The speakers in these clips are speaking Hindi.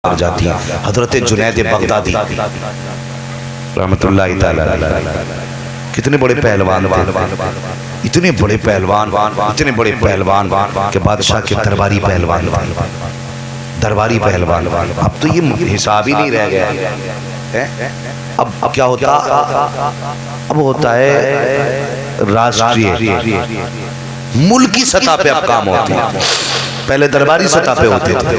कर जाती है। हजरत जुनैद बगदादी रहमतुल्लाहि तआला कितने बड़े पहलवान थे, इतने बड़े पहलवान, इतने बड़े पहलवान के बादशाह के दरबारी पहलवान, दरबारी पहलवान। अब तो ये हिसाब ही नहीं रह गया है। अब क्या होता, अब होता है राष्ट्रीय मुल्की सतह पे अब काम होते हैं, पहले दरबारी सतह पे होते थे।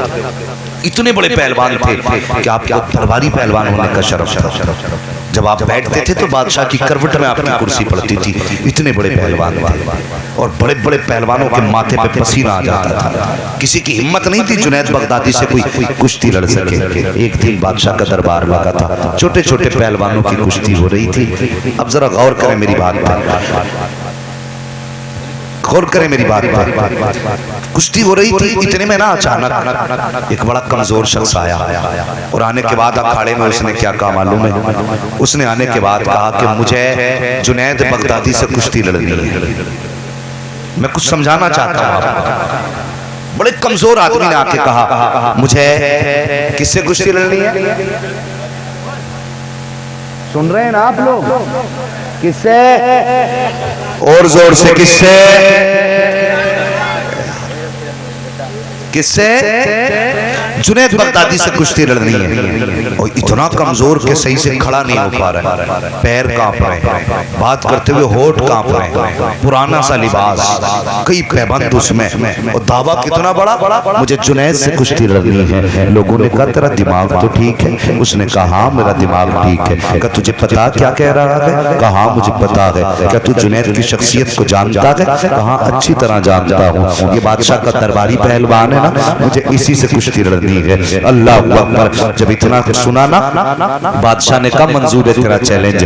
इतने बड़े पहलवान थे कि आपको दरबारी पहलवान होने का शरफ था। जब आप बैठते थे तो बादशाह की करवट में आपकी कुर्सी पड़ती थी। इतने बड़े पहलवान और बड़े बड़े पहलवानों के माथे पे पसीना आ जाता था। किसी की हिम्मत नहीं थी जुनैद बगदादी से कोई कुश्ती लड़ सके। एक दिन बादशाह का दरबार लगा था, छोटे छोटे पहलवानों की कुश्ती हो रही थी। अब जरा गौर करें मेरी बात पर, गौर करें मेरी बात पर। कुश्ती हो रही थी, इतने में ना अचानक एक बड़ा कमजोर शख्स आया और आने के बाद अखाड़े में उसने क्या कहा मालूम है? उसने आने के बाद कहा कि मुझे जुनैद बगदादी से कुश्ती लड़नी है। मैं कुछ समझाना चाहता हूँ आपको। बड़े कमजोर आदमी ने आके कहा मुझे किससे कुश्ती लड़नी है? सुन रहे हैं ना आप लोग? किससे? और जोर से किससे? किससे? जुनैद बगदादी से कुश्ती लड़नी है। और इतना कमजोर के सही से खड़ा नहीं हो पा रहा है, पैर कांप रहे हैं, बात करते हुए होठ कांप रहे हैं, पुराना सा लिबास, कई पैबंद उसमें, और दावा कितना बड़ा, मुझे जुनैद से कुश्ती लड़नी है। लोगों ने कहा तेरा दिमाग तो ठीक है। उसने कहा हाँ मेरा दिमाग ठीक है। कहा तुझे पता क्या कह रहा है? कहा मुझे पता है। क्या तू जुनैद की शख्सियत को जानता है? कहा अच्छी तरह जानता हूँ, ये बादशाह का दरबारी पहलवान है ना, मुझे इसी से कुश्ती लड़नी है। अल्लाह अकबर। जब इतना सुना ना, बादशाह ने कहा मंजूर है तेरा चैलेंज।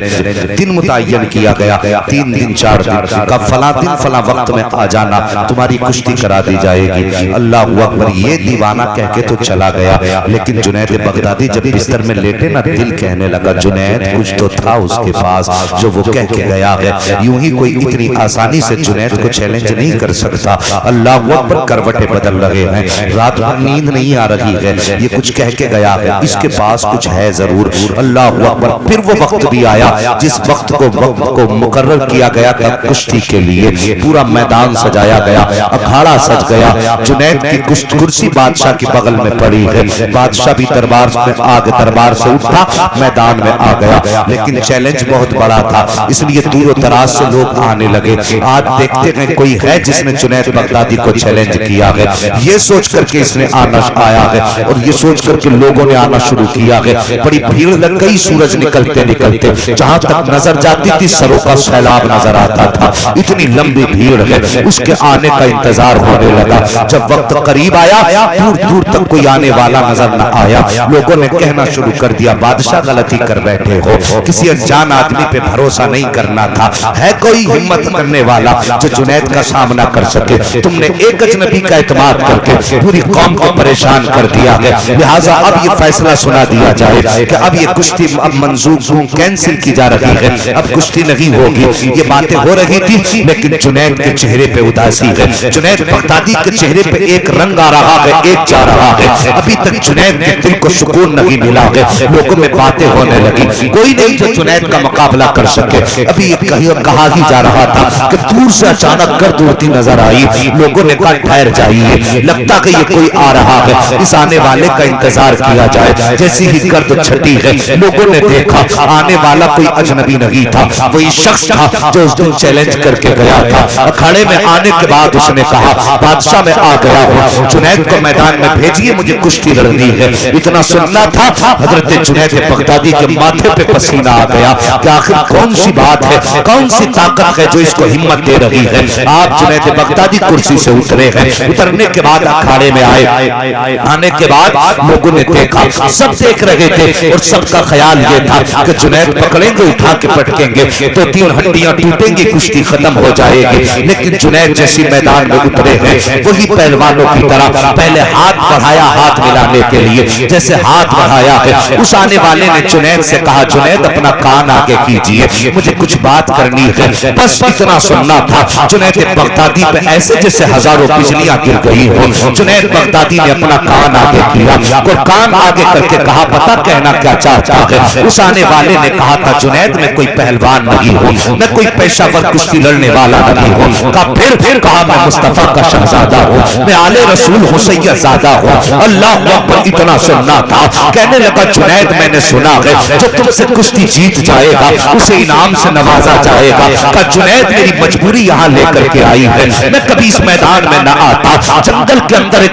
दिन मुतय्यन किया गया, 3 दिन 4 दिन का, फला दिन फला वक्त में आ जाना, तुम्हारी कुश्ती करा दी जाएगी। अल्लाह अकबर। ये दीवाना कह के तो चला गया, लेकिन जुनैद बगदादी जब बिस्तर में लेटे ना, दिल कहने लगा जुनैद कुछ तो था उसके पास जो वो कह के गया है। यूं ही कोई इतनी आसानी से जुनैद को चैलेंज नहीं कर सकता। अल्लाह अकबर। करवटें बदल रहे हैं, रात भर नींद नहीं आ रही है, ये कुछ कह के गया है, इसके पास कुछ है जरूर। अल्लाह अकबर। फिर वो वक्त भी आया जिस वक्त को मुकर्रर किया गया था कुश्ती के लिए। पूरा मैदान सजाया गया, अखाड़ा सज गया। जुनैद की कुर्सी बादशाह की बगल में पड़ी है। बादशाह भी दरबार से उठा, मैदान में आ गया। लेकिन चैलेंज बहुत बड़ा था, इसलिए दूर दराज से लोग आने लगे। आज देखते हैं कोई है जिसने जुनैद बगदादी को चैलेंज किया है। ये सोच करके इसने आया है और ये सोच करके लोगों ने आना शुरू किया है। बड़ी भीड़ लग गई। सूरज निकलते निकलते जहां तक नजर जाती थी सरों का सैलाब नजर आता था। इतनी लंबी भीड़ है, उसके आने का इंतजार होने लगा। जब वक्त करीब आया, दूर दूर तक कोई आने वाला नजर न आया। लोगों ने कहना शुरू कर दिया बादशाह गलती कर बैठे हो, किसी अनजान आदमी पे भरोसा नहीं करना था। है कोई हिम्मत करने वाला जो जुनैद का सामना कर सके? तुमने एक अजनबी का एतमाद करके पूरी कौम को परेशान कर दिया है। लिहाजा अब ये फैसला सुना दिया जाए कि अब ये कुश्ती अब मंजूर कैंसिल की जा रही है, अब कुश्ती नहीं होगी। ये बातें हो रही थी, लेकिन जुनैद के चेहरे पे उदासी है। जुनैद बगदादी के चेहरे पे एक रंग आ रहा है, एक जा रहा है। अभी तक जुनैद के दिल को सुकून नहीं मिला है। लोगों में बातें होने लगी, कोई नहीं जो जुनैद का मुकाबला कर सके। अभी ये कहा ही जा रहा था कि दूर से अचानक गर्द उड़ती नजर आई। लोगों ने कहा ठहर जाइए, लगता कि ये कोई आ रहा है, इस आने वाले का इंतजार किया जाए। जैसी ही गर्द छटी है, लोगों ने देखा आने वाला कोई अजनबी नहीं था, वही शख्स था जो उस दिन चैलेंज करके गया था। अखाड़े में आने के बाद उसने कहा बादशाह मैं आ गया हूँ, जुनैद को मैदान में भेजिए, मुझे कुश्ती लड़नी है। इतना सुनना था, हजरत जुनैद बगदादी के माथे पे पसीना आ गया कि आखिर कौन सी बात है, कौन सी ताकत है जो इसको हिम्मत दे रही है। आप जुनैद बगदादी कुर्सी से उतरे हैं। उतरने के बाद अखाड़े में आए। आने के बाद लोगों ने देखा, सब देख रहे थे और सबका ख्याल ये था कि जुनैद पकड़ेंगे, उठा के पटकेंगे तो 3 हड्डियां टूटेंगी, कुश्ती खत्म हो जाएगी। लेकिन जुनैद जैसी मैदान में उतरे हैं वही पहलवानों की तरह पहले हाथ बढ़ाया हाथ मिलाने के लिए, जैसे हाथ बढ़ाया है उस आने वाले ने जुनैद से कहा, जुनैद अपना कान आगे कीजिए, मुझे कुछ बात करनी है, बस इतना सुनना था। जुनैद बगदादी पे ऐसे जैसे हजारों बिजलियां गिर गई हो। जुनैद बगदादी ने अपना कान आगे किया और कान आगे करके कहा, पता कहना क्या चाहता है? उस आने वाले ने कहा था, जुनैद मैं कोई पहलवान नहीं हूँ, मैं कोई पेशावर कुश्ती लड़ने वाला नहीं हूँ। कहा फिर कहा, मैं मुस्तफा का शहजादा हूँ, मैं आले रसूल हूँ, सैयदजादा हूँ। अल्लाह अकबर, इतना सुनना था। कहने लगा, जुनैद मैंने सुना है जो तुमसे कुश्ती जीत जाएगा उसे इनाम से नवाजा जाएगा। कहा जुनैद मेरी मजबूरी यहाँ लेकर के आई है, मैं कभी इस मैदान में न आता। जंगल के अंदर एक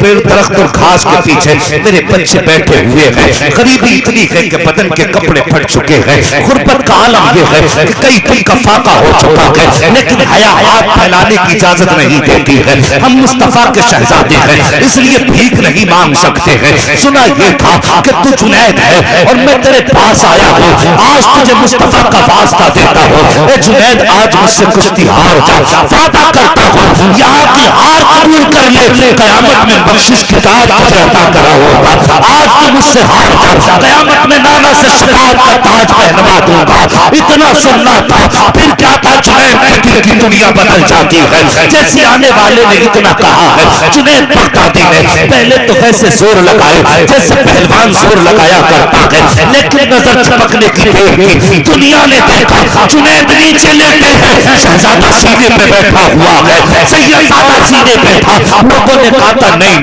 पेड़ दरख्त और घास के पीछे मेरे बच्चे बैठे हुए हैं। गरीबी इतनी है कि बदन के कपड़े फट चुके हैं। गुर्बत का आलम ये है कि कई दिन का फाका हो चुका है, लेकिन हया हाथ फैलाने की इजाजत नहीं देती है। हम मुस्तफा के शहजादे हैं, इसलिए भीख नहीं मांग सकते हैं। सुना ये था कि तू जुनैद है और मैं तेरे पास आया हूँ, आज तुझे मुस्तफा का वास्ता देता हूँ। ए जुनैद, आज मुझसे कुश्ती हार जा, वादा करता हूँ यहाँ की हार कबूल कर ले, कयामत में बख्शिश किताब तुझे अता करा होगा। आज तू मुझसे हार जा, कयामत में नाना से शिकायत का ताज पहनवा दूंगा। इतना सुनना था। फिर क्या था, जुनैद की दुनिया बदल जाती है। जैसे आने वाले ने इतना कहा है, जुनैद बगदादी ने पहले तो वैसे जोर लगाए जैसे पहलवान जोर लगाया करता है, लेकिन नजर चमकने की देर की। दुनिया ने देखा जुनैद नीचे लेटे हैं, शहजादा सीने पे बैठा हुआ है, सैयदजादा सीने पे था। लोगों ने कहा था नहीं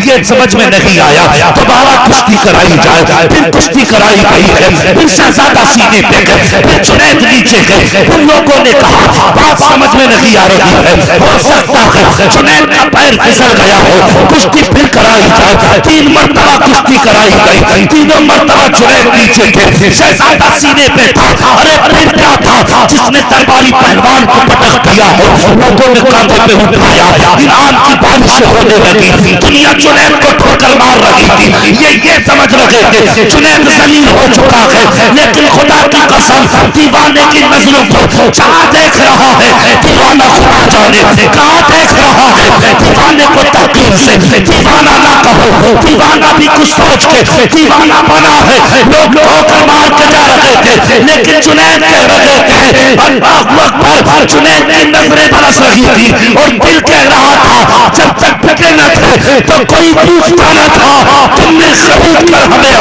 ये समझ में नहीं आया, दोबारा कुश्ती कराई जाए। फिर कुश्ती कराई गई है, फिर शहजादा सीने पे गए, फिर जुनैद नीचे गए। उन लोगों ने कहा बात समझ में नहीं आ रही है, हो सकता है जुनैद का पैर फिसल गया हो, कुश्ती फिर कराई जाए। 3 मरतबा कुश्ती कराई गई, तीनों मरतबा जुनैद नीचे थे, शहजादा सीने पे था। अरे फिर क्या था, जिसने दरबारी पहलवान को पटक दिया हो, लोगों ने कांधे पे उठाया, इनाम की बारिश होने लगी। दुनिया जुनैद को ठोकर मार रही थी। ये समझ रहे थे जुनैद जलील हो चुका है, लेकिन खुदा की कसम दीवाने की नजरों को जहाँ देख रहा है दीवाना खुदा जाने कहाँ देख रहा है। दीवाने को तकलीफ से दीवाना ना कहो, दीवाना भी कुछ सोच के दीवाना बना है। लोग ठोकर मार के जा रहे थे, लेकिन जुनैद कह रहे थे अल्लाहु अकबर। जुनैद की नजरें बरस रही थी और दिल कह रहा था जब तक पिटे न थे तो कोई पूछता न था, तुमने खरीद कर हमें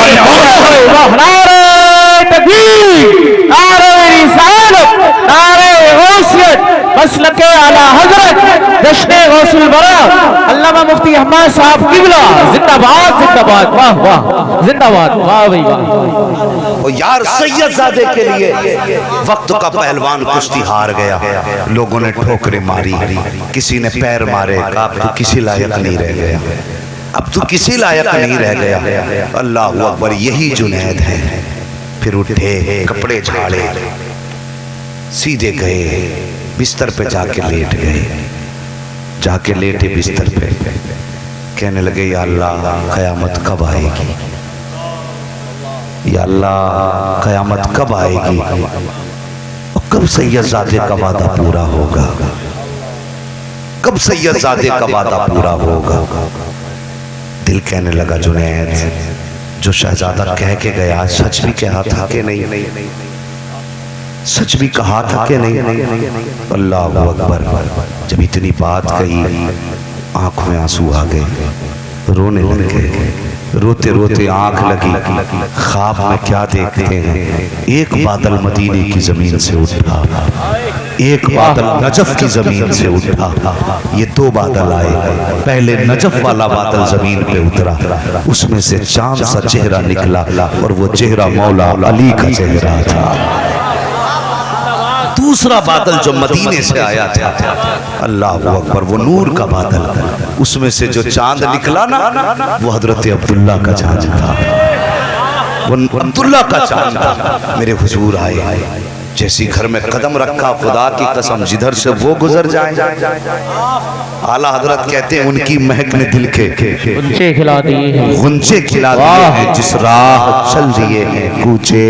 मसलके आला हजरत जश्न गौसुल बरा अल्लामा मुफ्ती अहमद साहब किबला जिंदाबाद जिंदाबाद, वाह वाह जिंदाबाद, वाह भाई वाह। यार सैयदजादे के लिए वक्त का पहलवान कुश्ती हार गया, लोगों ने ठोकरें मारी, किसी ने पैर मारे, अब तू किसी लायक नहीं रह गया, अब तू किसी लायक नहीं रह गया। अल्लाह अकबर, यही जुनैद है। फिर उठे, कपड़े झाड़े, सीधे गए, बिस्तर पे जाके लेट गए, जाके लेटे बिस्तर पे, कहने लगे या अल्लाह क़यामत कब आएगी, या अल्लाह क़यामत कब आएगी, और कब सैयदजादे का वादा पूरा होगा, कब सैयदजादे का वादा पूरा होगा। दिल कहने लगा जुनैद जो शहजादा कह के गया सच भी कहा था कि नहीं, सच भी कहा था कि नहीं। अल्लाह अकबर, जब इतनी बात कही आंखों में आंसू आ गए, रोने लगे, रोते रोते आंख लगी। ख्वाब में क्या देखते हैं, एक बादल मदीने की जमीन से उठा, एक बादल नजफ की जमीन से उठा। ये 2 बादल आए, पहले नजफ वाला बादल जमीन पे उतरा, उसमें से चांद सा चेहरा निकला और वो चेहरा मौला अली का चेहरा था। दूसरा बादल जो मदीने से आया था, अल्लाह अकबर, वो नूर का बादल, उसमें से जो चांद निकला ना वो हजरत अब्दुल्ला का चांद था, वो अब्दुल्ला का चांद था। मेरे हुजूर आए, जैसी घर में कदम रखा, खुदा की कसम जिधर से वो गुजर जाए। आला हजरत कहते हैं उनकी महक ने दिल के गुंचे खिला दिए हैं, गुंचे खिला दिए हैं, जिस राह चल दिए हैं कूचे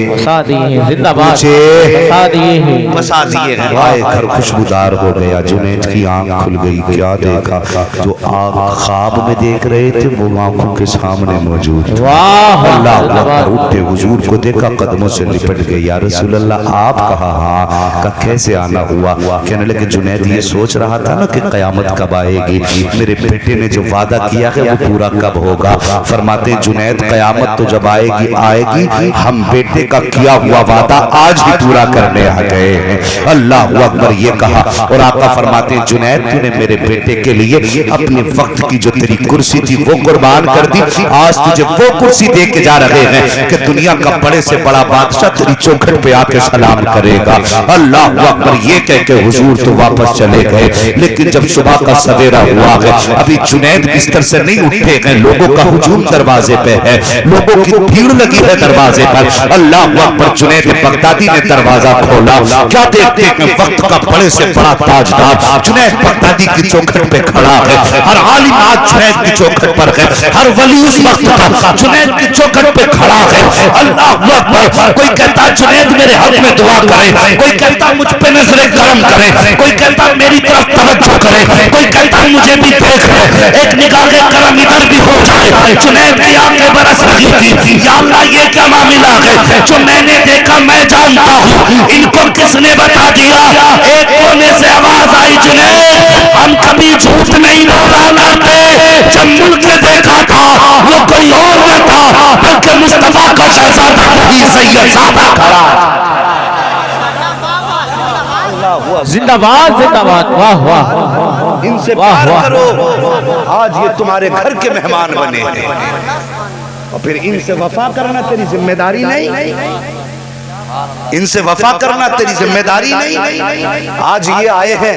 बसा दिए हैं, जिंदाबाद कूचे बसा दिए हैं, बसा दिए हैं। आए घर खुशबूदार हो गया, जुनैद की आंख खुल गई। क्या देखा? जो आग ख्वाब में देख रहे थे वो आंखों के सामने मौजूद। वाह अल्लाह अल्लाह। उठे हुजूर को देखा, कदमों से लिपट गए। या रसूल अल्लाह आप कहा? हाँ। का कैसे आना हुआ? कहने लगे जुनैद ये सोच रहा था ना कि कयामत कब आएगी, मेरे बेटे ने जो वादा किया है वो पूरा कब होगा। फरमाते जुनैद कयामत तो जब आएगी आएगी, हम बेटे का किया हुआ वादा आज ही पूरा करने आ गए हैं। अल्लाह अकबर ये कहा और आका फरमाते जुनैद तूने मेरे बेटे के लिए अपने वक्त की जो तेरी कुर्सी थी वो कुर्बान कर दी। आज तुझे वो कुर्सी दे के जा रहे हैं कि दुनिया का बड़े से बड़ा बादशाह तेरी चौखट पे आके सलाम करेगा। अल्लाह अकबर ये कह के हुजूर तो वापस चले गए। लेकिन जब सुबह का सवेरा हुआ है, अभी जुनैद बिस्तर से नहीं उठे हैं, लोगों का हुजूम दरवाजे पे है, लोगों की भीड़ लगी है दरवाजे पर। अल्लाह अकबर। जुनैद बगदादी ने दरवाजा खोला। क्या देखते हैं? वक्त का बड़े से बड़ा ताजदार जुनैद बगदादी की चौखट पे खड़ा है। हर आलिम आज जुनैद की चौखट पर है, हर वली उस वक्त का जुनैद की चौखट पे खड़ा है। अल्लाह अकबर। कोई कहता जुनैद मेरे हक में दुआ करे, कोई कहता मुझ पे नजरे करम करे, कोई कहता मेरी तरफ तवज्जो करे, कोई कहता मुझे भी देख ले, एक निगाह करम इधर भी हो जाए। जुनैद की आंखें बरस रही थी। या अल्लाह ये क्या मामला है जो मैंने देखा मैं जानता हूँ, इनको किसने बता दिया? एक कोने से आवाज आई जुनैद हम कभी झूठ नहीं बोला करते, जब मुल्क ने देखा था वो कोई और न था बल्कि मुस्तफा का शहजादा ही सैयदजादा खड़ा। जिंदाबाद जिंदाबाद। वाह वाह। इनसे प्यार करो, आज ये तुम्हारे घर के मेहमान बने हैं और फिर इनसे वफा करना तेरी जिम्मेदारी नहीं, इनसे वफा करना तेरी जिम्मेदारी नहीं। आज ये आए हैं